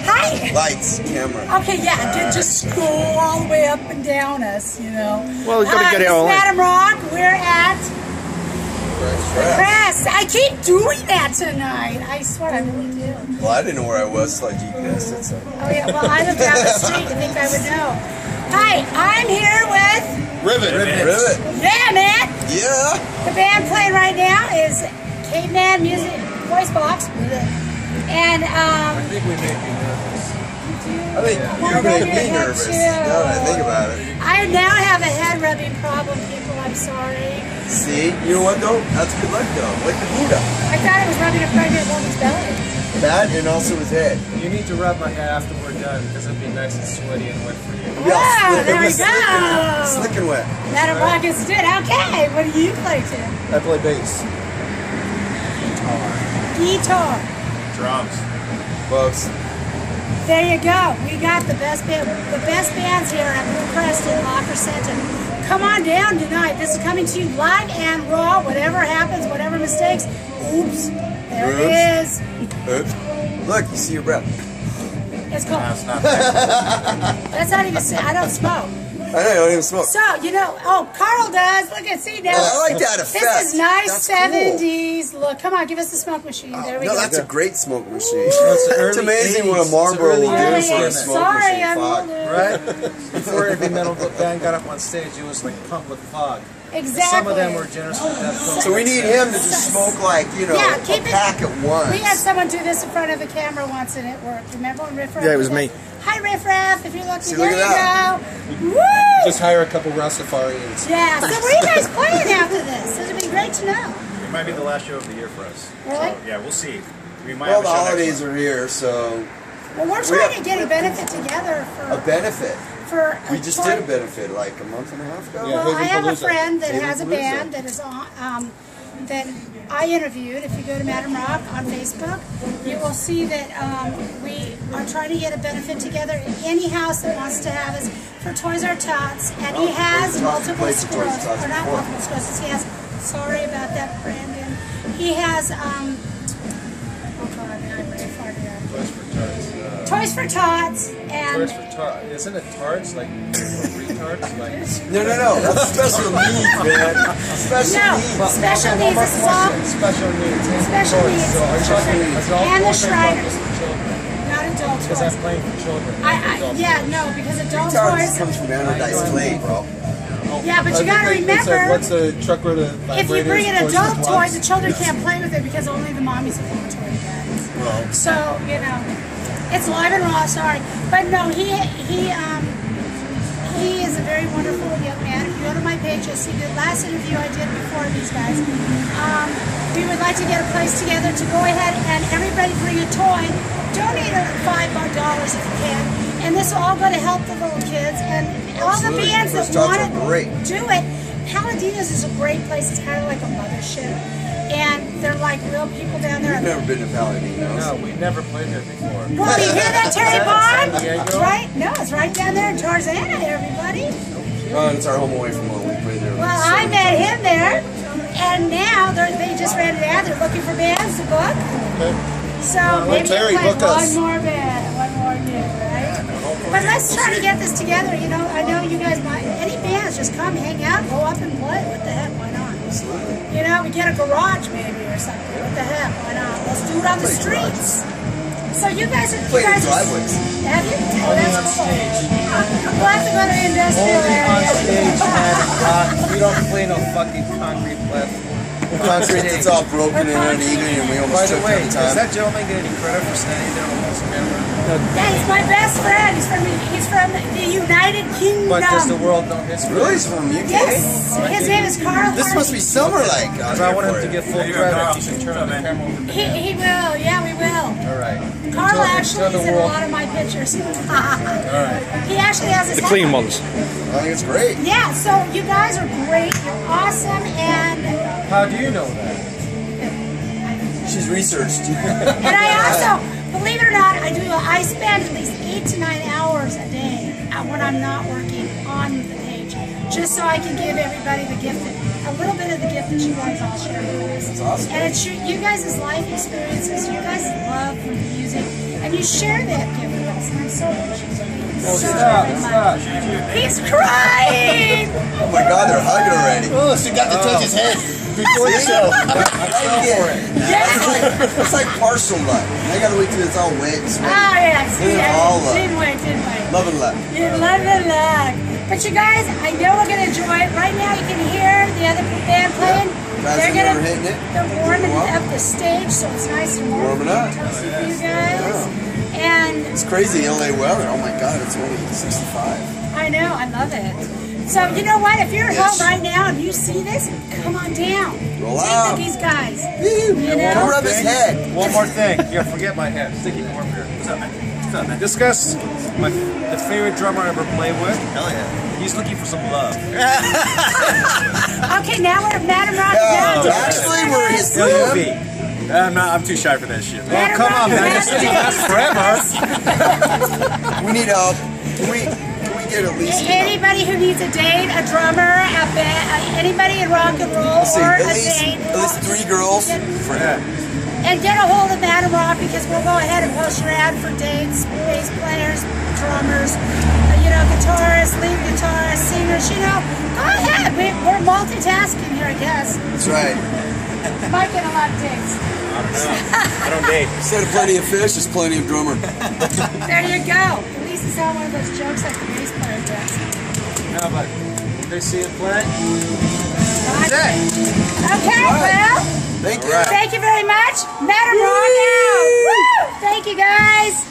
Hi. Lights, camera. Okay, yeah, just scroll all the way up and down us, you know. Well, we've got to get it all in. Madam Rock, we're at Press. I keep doing that tonight. I swear I really do. Well, I didn't know where I was, so I GPS'd it. So. Oh yeah, well I live down the street. I think I would know. Hi, I'm here with Rivet. Yeah, man. Yeah. The band playing right now is Caveman Music Voice Box, and I think we may be nervous. I think you made me nervous. Now that I think about it. I now have a head rubbing problem, people. I'm sorry. See, you know what though? That's good luck though. Like the Buddha. I thought it was rubbing a pregnant woman's belly. That and also his head. You need to rub my head after we're done because it'd be nice and sweaty and wet for you. Yeah, there we go. Slick and wet. Madam Rock is good. Okay, what do you play, Tim? I play bass. Guitar. Drums. Close. There you go. We got the best bands here at Blue Crest in Locker Center. Come on down tonight. This is coming to you live and raw. Whatever happens, whatever mistakes. Oops. There it is. Oops. Look, you see your breath. It's cool. That's not bad. That's not even. I don't smoke. I know, you don't even smoke. So, you know, oh, Carl does. Look at, see now. I like that effect. This is nice that's 70s. Cool. Look, come on, give us the smoke machine. There we no, go. that's a great smoke machine. It's amazing 80s. what a Marlboro will do It's for early a smoke Sorry, machine. I'm Fog. older. Right? Before every metal band got up on stage, it was like pumped with fog. Exactly. And some of them were generous with that fog. So we need him to just smoke like, you know, Yeah, a pack at once. We had someone do this in front of the camera once and it worked. Remember when Riff Raff? Yeah, it was me. Hi, Riff Raff. If you're looking, See, there look you at go. Woo! Just hire a couple Rastafarians. Yeah. So where are you guys playing after this? This would be great to know. It might be the last show of the year for us. Really? So, yeah, we'll see. We might Well, have the a show holidays next are here, so... Well, we're trying to get a benefit together A benefit. for We just did a benefit like a month and a half ago. Yeah. Well, I have a Hazelpalooza. friend that has a Hazelpalooza. band that is on, that I interviewed. If you go to Madam Rock on Facebook, you will see that we are trying to get a benefit together in any house that wants to have us for Toys R Tots, and he has multiple sclerosis, or not multiple sclerosis. He has. Sorry about that, Brandon. He has. Oh God, I'm really far down. Toys for Tots, and. Toys for Tots. Isn't it tarts? Like retards? Like No, that's special needs, man. Special needs. Special needs is all. Special needs. Special needs. So are you talking adult And the toys or Shriners. for children? Not adult Because toys. I'm playing for children. Yeah, no, because adult Retards toys. comes from anodized clay, bro. Yeah, but you gotta remember, What's a truckload of if you bring an vibrators, adult toys, toy, the children can't play with it because only the mommies will play toy bags. So, you know, it's live and raw, sorry. But no, he is a very wonderful young man. If you go to my page, you'll see the last interview I did before these guys. We would like to get a place together to go ahead and everybody bring a toy. Donate $5 if you can. And this will all go to help the little kids and all the Absolutely. bands that Those jobs want are great. to do it. Paladinas is a great place. It's kind of like a mothership. And they're like real people down there. You've never been to Paladinos. No, we've never played there before. Well, you hear that, Terry San Bond? Diego? It's right. No, it's right down there in Tarzana, everybody. Oh, it's our home away from home. We play there. Well, I met him there, and now they just rented it out. They're looking for bands to book. Okay. So maybe Terry we'll book play one us. more band, one more gig, right? But let's try to get this together. You know, I know you guys might. Any bands, just come, hang out, go up and play. What the heck? Why not? Absolutely. You know, we get a garage maybe or something. What the heck? Why not? Let's do it on the streets. So you guys are. Play in driveways. Have you? Oh, Only that's on cool. stage. We'll have to go to the industrial Only on area. stage, man. We don't play no fucking concrete platform. Concrete that's all broken and uneven, and we By almost the took way, every does time. that gentleman get any credit for standing there almost camera? Yeah, he's my best friend. He's from the United Kingdom. But does the world know his Really? He's from UK? Yes. His name is Carl. This must be summer like. If I want him to get full credit, he should turn the camera over to me. He will. Yeah, we will. All right. Carl actually Tell is the in a world. lot of my pictures. All right. He actually has his The clean head. ones. I think it's great. Yeah, so you guys are great. You're awesome, and How do you know that? She's researched. and I also, believe it or not, I spend at least 8 to 9 hours a day when I'm not working on the page, just so I can give everybody the gift, a little bit of the gift that you guys all share with us. That's awesome. And it's you guys' life experiences, you guys' love for the music, and you share that gift with us. And I'm so appreciative. So Stop, very stop. much. He's crying! Oh my God, they're hugging already. Oh, she got to touch his head before the show. It's like partial nut. I gotta wait till it's all wet and sweaty. Oh, yeah. See, All luck. didn't wait. Love and luck. You love and luck. But you guys, I know we're going to enjoy it. Right now you can hear the other band playing. Guys are never hitting it. They're warming up the stage, so it's nice and warm. Warming up. Toasty for you guys. And It's crazy LA weather. Oh my God, it's only 65. I know, I love it. So you know what? If you're at home right now and you see this, come on down. Roll Take out. these guys. Come know? rub his head. One more thing. Here, forget my head. Sticky warm here. What's up, man? What's up, man? Discuss the favorite drummer I ever played with. Hell yeah. He's looking for some love. Okay, now we're at Madam Rock. Yeah, now. actually, we're his LUV. I'm too shy for that shit. Oh, Madam come Rock on, man. has This thing lasts forever. We need help. Can we get at least Anybody who needs a date, a drummer, anybody in rock and roll, Let's see, or at a least, date. at least 3 girls for him. And get a hold of Madam Rock because we'll go ahead and post your ad for dates, bass players, drummers, guitarists, lead guitarists, singers, Go ahead. We're multitasking here, I guess. That's right. Might get a lot of dates. I don't know. I don't date. Instead of plenty of fish, there's plenty of drummer. There you go. At least it's not one of those jokes like the bass player does. No, but they see it play. Okay, well, Thank you. thank you very much. Madam Rock out. Woo! Thank you, guys.